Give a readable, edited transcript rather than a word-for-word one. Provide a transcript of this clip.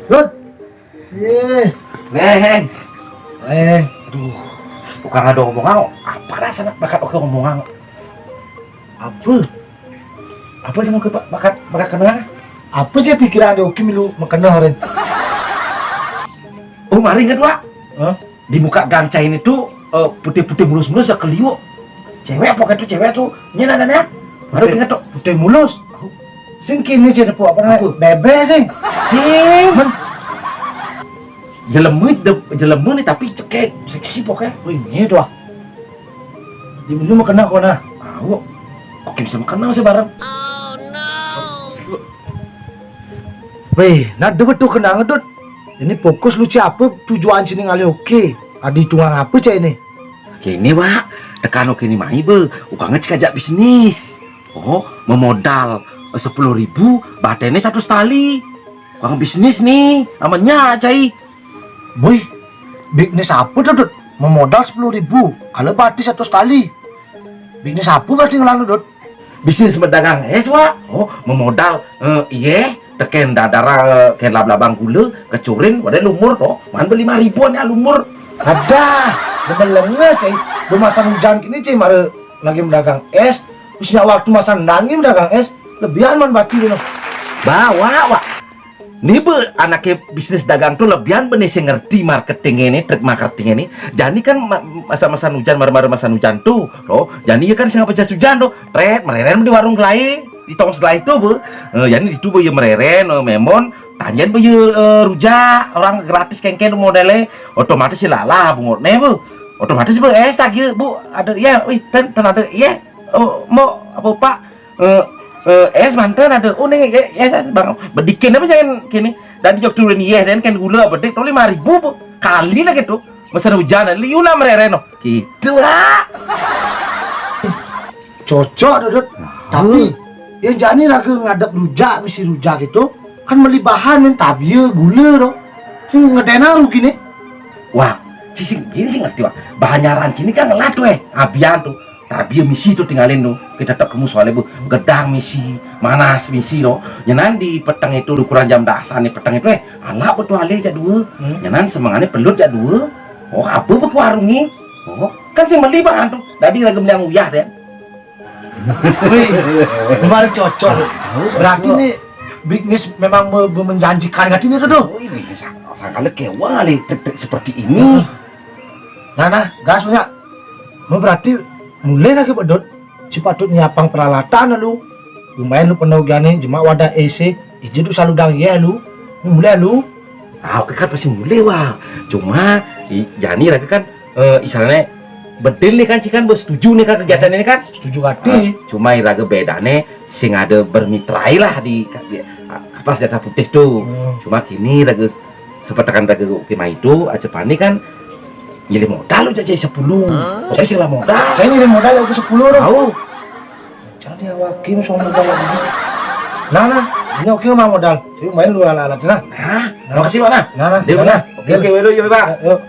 Good. Neng. Aduh. Bukan ada omongan. Apa rasanya bakat oke omongan? Apa? Apa sama ke bakat kenal? Apa aja pikiran dia oke milu makan hari? Oh, mari ingat, Wak. Hah? Di muka ganca ini tuh putih-putih mulus-mulus ya keliu. Cewek apa tuh cewek tuh? Nyenananya. Baru ingat tuh. Putih mulus. Sing kini jadi apa namanya? Bebe sing. Sing. Jelemu nih tapi cekek seksi pokoknya. Oh ini tuh. Di milu makan aku nah. Tahu. Oke bisa makan sih bareng. Weh, nah debet tuh kenang tuh. Ini fokus lu siapa tujuan sini ngali oke. Adi tuang apa cah ini? Kini Wak, tekan oke ini mai be, ukang ngecek bisnis. Oh, memodal 10.000, batennya 1 tali. Ukang bisnis nih, amannya cai. Boy, bisnis apa tuh? Memodal 10.000, kalau berarti 1 tali. Bisnis apa berarti ngelang tuh? Bisnis berdagang es Wak. Oh, memodal iya. Teken dadara ken labang gula kecurin wadah lumur toh man beli 5.000-an ya lumur Ada demen lengas cai masa hujan kini cai mare lagi mendagang es bisa waktu masa nangi mendagang es lebihan man bati dulu bawa Wak nih be anaknya bisnis dagang tuh lebihan benih sih ngerti marketing ini trik marketing ini jadi kan masa-masa hujan mare-mare masa hujan tuh loh jadi ya kan sih ngapa hujan tuh mereren di warung lain di tong setelah itu bu, jadi itu bu ya mereren, memon, tanjen bu ya rujak, orang gratis kengken modelnya, otomatis sih lalah bungut nih bu, otomatis bu tak ya bu, ada ya, wih ten ada ya, mau apa pak, es mantan ada, nih ya bang, bedikin apa jangan kini, dan di jok turun iya dan kan gula bedik, tuh 5.000 bu, kali lah gitu, masa hujan, liuna mereren, gitu lah, cocok dudut, tapi yang jani raga ngadep rujak misi rujak itu kan beli bahan men tabia gula dong sing ngedena rugi nih wah ini sih ngerti wah bahan nyaran sini kan ngelat tuh abian tuh tabia misi tuh tinggalin tuh kita tetap kamu soalnya bu gedang misi manas misi loh nyanan di petang itu ukuran jam dasar nih petang itu alak betul alih aja dua nyanan semangatnya pelut aja dua oh apa beku warungi oh kan sih beli bahan tuh tadi lagi beli yang uyah deh. Wih, kemarin cocok. Berarti nih bisnis memang menjanjikan nggak ini tuh? Oh ini sangat kewa nih seperti ini. Nah, gas punya. Mau berarti mulai lagi pedot. Si patut nyiapang peralatan lu. Lumayan lu penuh gani jema wadah AC. Ije tuh selalu dang ya lu. Mulai lu. Ah, oke kan pasti mulai wah. Cuma Jani lagi kan istilahnya bedil nih kan cikan setuju nih kan kegiatan ini kan setuju hati cuma iraga bedane sing ada bermitrai lah di pas data putih tuh cuma kini raga seperti kan raga kima itu aja pani kan nyilih modal lu jadi 10 saya sih lah modal saya nyilih modal aku 10 dong tahu jadi awakim soal modal lagi nah ini oke mah modal saya main lu alat-alat nah makasih mana nah dia mana oke yuk pak yuk